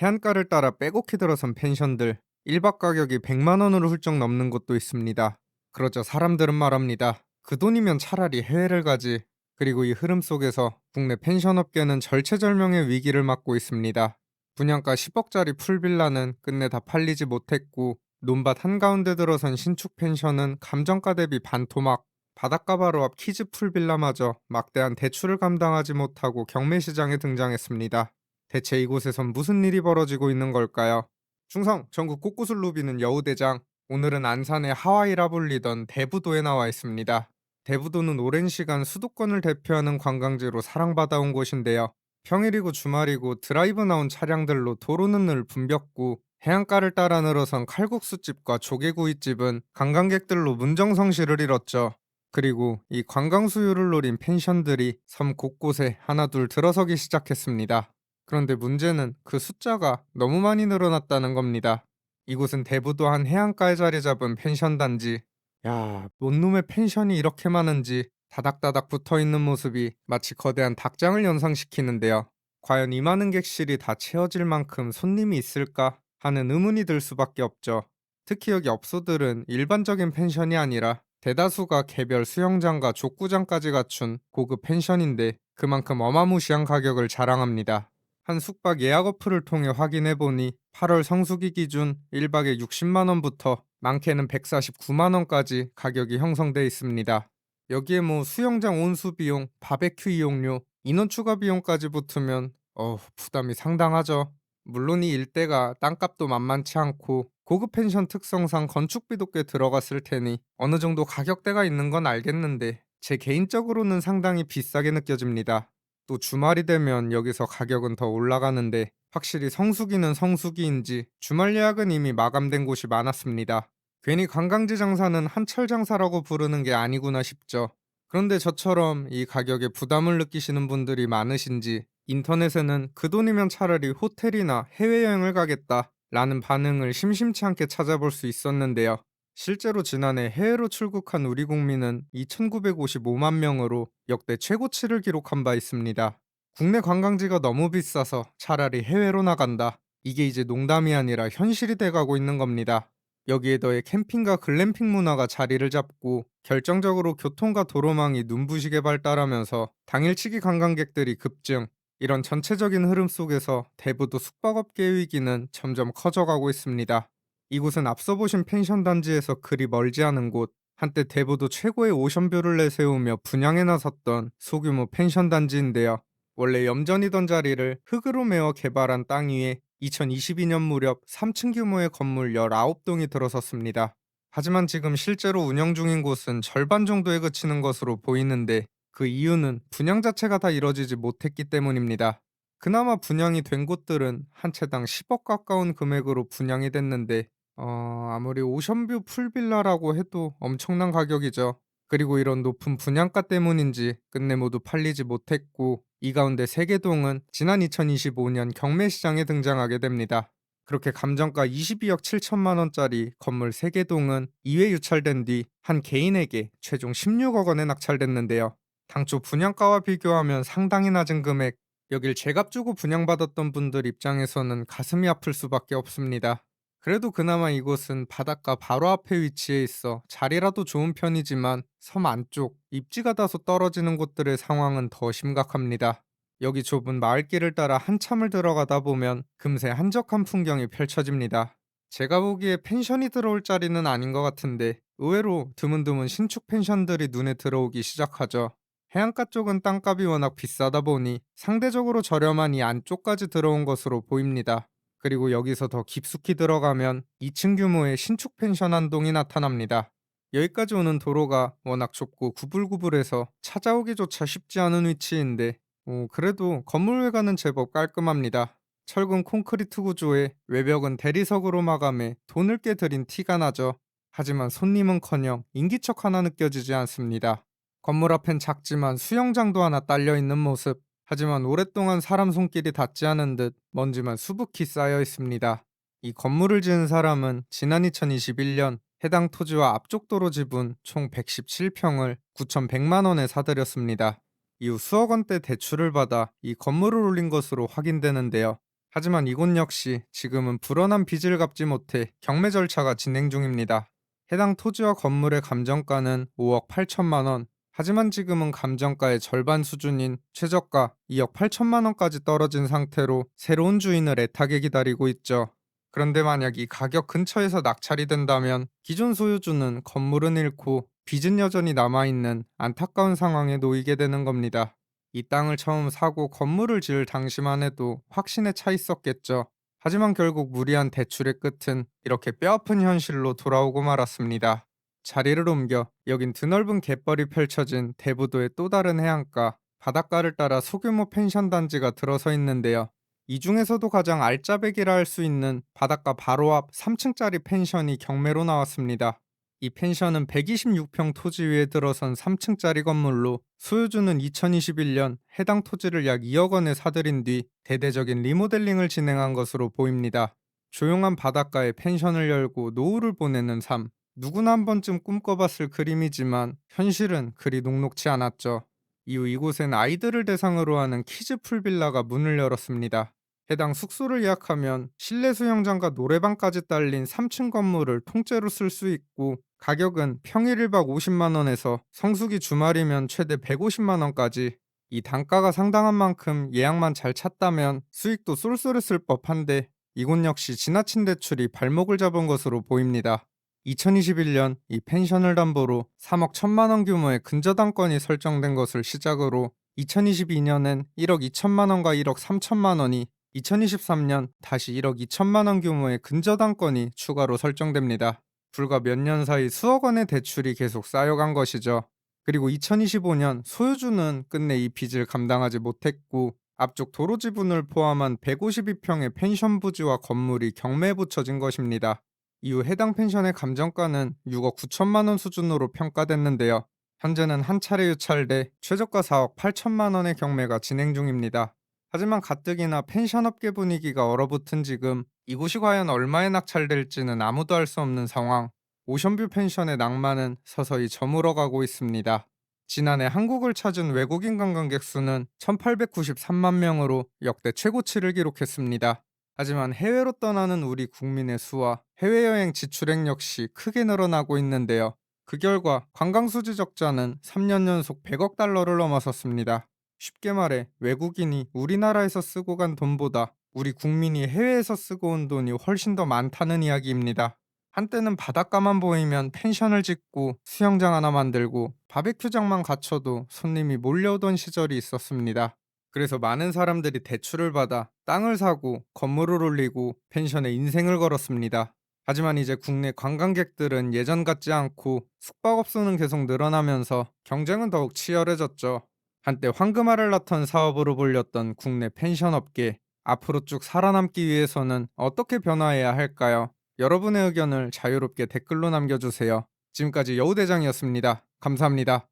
해안가를 따라 빼곡히 들어선 펜션들, 1박 가격이 100만 원으로 훌쩍 넘는 곳도 있습니다. 그러자 사람들은 말합니다. 그 돈이면 차라리 해외를 가지. 그리고 이 흐름 속에서 국내 펜션 업계는 절체절명의 위기를 맞고 있습니다. 분양가 10억짜리 풀빌라는 끝내 다 팔리지 못했고, 논밭 한가운데 들어선 신축 펜션은 감정가 대비 반토막, 바닷가 바로 앞 키즈 풀빌라마저 막대한 대출을 감당하지 못하고 경매시장에 등장했습니다. 대체 이곳에선 무슨 일이 벌어지고 있는 걸까요? 충성! 전국 곳곳을 누비는 여우대장. 오늘은 안산의 하와이라 불리던 대부도에 나와 있습니다. 대부도는 오랜 시간 수도권을 대표하는 관광지로 사랑받아온 곳인데요. 평일이고 주말이고 드라이브 나온 차량들로 도로는 늘 붐볐고, 해안가를 따라 늘어선 칼국수집과 조개구이집은 관광객들로 문정성시를 이뤘죠. 그리고 이 관광 수요를 노린 펜션들이 섬 곳곳에 하나둘 들어서기 시작했습니다. 그런데 문제는 그 숫자가 너무 많이 늘어났다는 겁니다. 이곳은 대부도 한 해안가에 자리 잡은 펜션 단지. 야, 뭔 놈의 펜션이 이렇게 많은지 다닥다닥 붙어 있는 모습이 마치 거대한 닭장을 연상시키는데요. 과연 이 많은 객실이 다 채워질 만큼 손님이 있을까 하는 의문이 들 수밖에 없죠. 특히 여기 업소들은 일반적인 펜션이 아니라 대다수가 개별 수영장과 족구장까지 갖춘 고급 펜션인데, 그만큼 어마무시한 가격을 자랑합니다. 한 숙박 예약 어플을 통해 확인해보니 8월 성수기 기준 1박에 60만 원부터 많게는 149만 원까지 가격이 형성돼 있습니다. 여기에 뭐 수영장 온수 비용, 바베큐 이용료, 인원 추가 비용까지 붙으면 부담이 상당하죠. 물론 이 일대가 땅값도 만만치 않고 고급 펜션 특성상 건축비도 꽤 들어갔을 테니 어느 정도 가격대가 있는 건 알겠는데, 제 개인적으로는 상당히 비싸게 느껴집니다. 또 주말이 되면 여기서 가격은 더 올라가는데, 확실히 성수기는 성수기인지 주말 예약은 이미 마감된 곳이 많았습니다. 괜히 관광지 장사는 한철 장사라고 부르는 게 아니구나 싶죠. 그런데 저처럼 이 가격에 부담을 느끼시는 분들이 많으신지, 인터넷에는 그 돈이면 차라리 호텔이나 해외여행을 가겠다 라는 반응을 심심치 않게 찾아볼 수 있었는데요. 실제로 지난해 해외로 출국한 우리 국민은 2,955만 명으로 역대 최고치를 기록한 바 있습니다. 국내 관광지가 너무 비싸서 차라리 해외로 나간다. 이게 이제 농담이 아니라 현실이 돼가고 있는 겁니다. 여기에 더해 캠핑과 글램핑 문화가 자리를 잡고, 결정적으로 교통과 도로망이 눈부시게 발달하면서 당일치기 관광객들이 급증. 이런 전체적인 흐름 속에서 대부도 숙박업계의 위기는 점점 커져가고 있습니다. 이곳은 앞서 보신 펜션 단지에서 그리 멀지 않은 곳, 한때 대부도 최고의 오션뷰를 내세우며 분양에 나섰던 소규모 펜션 단지인데요. 원래 염전이던 자리를 흙으로 메워 개발한 땅 위에 2022년 무렵 3층 규모의 건물 19동이 들어섰습니다. 하지만 지금 실제로 운영 중인 곳은 절반 정도에 그치는 것으로 보이는데, 그 이유는 분양 자체가 다 이뤄지지 못했기 때문입니다. 그나마 분양이 된 곳들은 한 채당 10억 가까운 금액으로 분양이 됐는데, 아무리 오션뷰 풀빌라라고 해도 엄청난 가격이죠. 그리고 이런 높은 분양가 때문인지 끝내 모두 팔리지 못했고, 이 가운데 세계동은 지난 2025년 경매시장에 등장하게 됩니다. 그렇게 감정가 22억 7천만 원짜리 건물 세계동은 2회 유찰된 뒤 한 개인에게 최종 16억 원에 낙찰됐는데요. 당초 분양가와 비교하면 상당히 낮은 금액, 여길 제값 주고 분양받았던 분들 입장에서는 가슴이 아플 수밖에 없습니다. 그래도 그나마 이곳은 바닷가 바로 앞에 위치해 있어 자리라도 좋은 편이지만, 섬 안쪽 입지가 다소 떨어지는 곳들의 상황은 더 심각합니다. 여기 좁은 마을길을 따라 한참을 들어가다 보면 금세 한적한 풍경이 펼쳐집니다. 제가 보기에 펜션이 들어올 자리는 아닌 것 같은데, 의외로 드문드문 신축 펜션들이 눈에 들어오기 시작하죠. 해안가 쪽은 땅값이 워낙 비싸다 보니 상대적으로 저렴한 이 안쪽까지 들어온 것으로 보입니다. 그리고 여기서 더 깊숙이 들어가면 2층 규모의 신축 펜션 한 동이 나타납니다. 여기까지 오는 도로가 워낙 좁고 구불구불해서 찾아오기조차 쉽지 않은 위치인데, 그래도 건물 외관은 제법 깔끔합니다. 철근 콘크리트 구조에 외벽은 대리석으로 마감해 돈을 꽤 들인 티가 나죠. 하지만 손님은커녕 인기척 하나 느껴지지 않습니다. 건물 앞엔 작지만 수영장도 하나 딸려 있는 모습. 하지만 오랫동안 사람 손길이 닿지 않은 듯 먼지만 수북히 쌓여 있습니다. 이 건물을 지은 사람은 지난 2021년 해당 토지와 앞쪽 도로 지분 총 117평을 9,100만 원에 사들였습니다. 이후 수억 원대 대출을 받아 이 건물을 올린 것으로 확인되는데요. 하지만 이곳 역시 지금은 불어난 빚을 갚지 못해 경매 절차가 진행 중입니다. 해당 토지와 건물의 감정가는 5억 8천만 원. 하지만 지금은 감정가의 절반 수준인 최저가 2억 8천만 원까지 떨어진 상태로 새로운 주인을 애타게 기다리고 있죠. 그런데 만약 이 가격 근처에서 낙찰이 된다면 기존 소유주는 건물은 잃고 빚은 여전히 남아있는 안타까운 상황에 놓이게 되는 겁니다. 이 땅을 처음 사고 건물을 지을 당시만 해도 확신에 차 있었겠죠. 하지만 결국 무리한 대출의 끝은 이렇게 뼈아픈 현실로 돌아오고 말았습니다. 자리를 옮겨 여긴 드넓은 갯벌이 펼쳐진 대부도의 또 다른 해안가, 바닷가를 따라 소규모 펜션 단지가 들어서 있는데요. 이 중에서도 가장 알짜배기라 할 수 있는 바닷가 바로 앞 3층짜리 펜션이 경매로 나왔습니다. 이 펜션은 126평 토지 위에 들어선 3층짜리 건물로 소유주는 2021년 해당 토지를 약 2억 원에 사들인 뒤 대대적인 리모델링을 진행한 것으로 보입니다. 조용한 바닷가에 펜션을 열고 노후를 보내는 삶. 누구나 한 번쯤 꿈꿔봤을 그림이지만 현실은 그리 녹록지 않았죠. 이후 이곳엔 아이들을 대상으로 하는 키즈 풀빌라가 문을 열었습니다. 해당 숙소를 예약하면 실내 수영장과 노래방까지 딸린 3층 건물을 통째로 쓸 수 있고 가격은 평일 1박 50만 원에서 성수기 주말이면 최대 150만 원까지. 이 단가가 상당한 만큼 예약만 잘 찼다면 수익도 쏠쏠했을 법한데 이곳 역시 지나친 대출이 발목을 잡은 것으로 보입니다. 2021년 이 펜션을 담보로 3억 1천만 원 규모의 근저당권이 설정된 것을 시작으로 2022년엔 1억 2천만 원과 1억 3천만 원이, 2023년 다시 1억 2천만 원 규모의 근저당권이 추가로 설정됩니다. 불과 몇 년 사이 수억 원의 대출이 계속 쌓여간 것이죠. 그리고 2025년 소유주는 끝내 이 빚을 감당하지 못했고 앞쪽 도로 지분을 포함한 152평의 펜션 부지와 건물이 경매에 붙여진 것입니다. 이후 해당 펜션의 감정가는 6억 9천만 원 수준으로 평가됐는데요. 현재는 한 차례 유찰돼 최저가 4억 8천만 원의 경매가 진행 중입니다. 하지만 가뜩이나 펜션업계 분위기가 얼어붙은 지금 이곳이 과연 얼마에 낙찰될지는 아무도 알 수 없는 상황. 오션뷰 펜션의 낭만은 서서히 저물어가고 있습니다. 지난해 한국을 찾은 외국인 관광객 수는 1893만 명으로 역대 최고치를 기록했습니다. 하지만 해외로 떠나는 우리 국민의 수와 해외여행 지출액 역시 크게 늘어나고 있는데요. 그 결과 관광수지 적자는 3년 연속 100억 달러를 넘어섰습니다. 쉽게 말해 외국인이 우리나라에서 쓰고 간 돈보다 우리 국민이 해외에서 쓰고 온 돈이 훨씬 더 많다는 이야기입니다. 한때는 바닷가만 보이면 펜션을 짓고 수영장 하나 만들고 바베큐장만 갖춰도 손님이 몰려오던 시절이 있었습니다. 그래서 많은 사람들이 대출을 받아 땅을 사고 건물을 올리고 펜션에 인생을 걸었습니다. 하지만 이제 국내 관광객들은 예전 같지 않고 숙박업소는 계속 늘어나면서 경쟁은 더욱 치열해졌죠. 한때 황금알을 낳던 사업으로 불렸던 국내 펜션 업계, 앞으로 쭉 살아남기 위해서는 어떻게 변화해야 할까요? 여러분의 의견을 자유롭게 댓글로 남겨주세요. 지금까지 여우대장이었습니다. 감사합니다.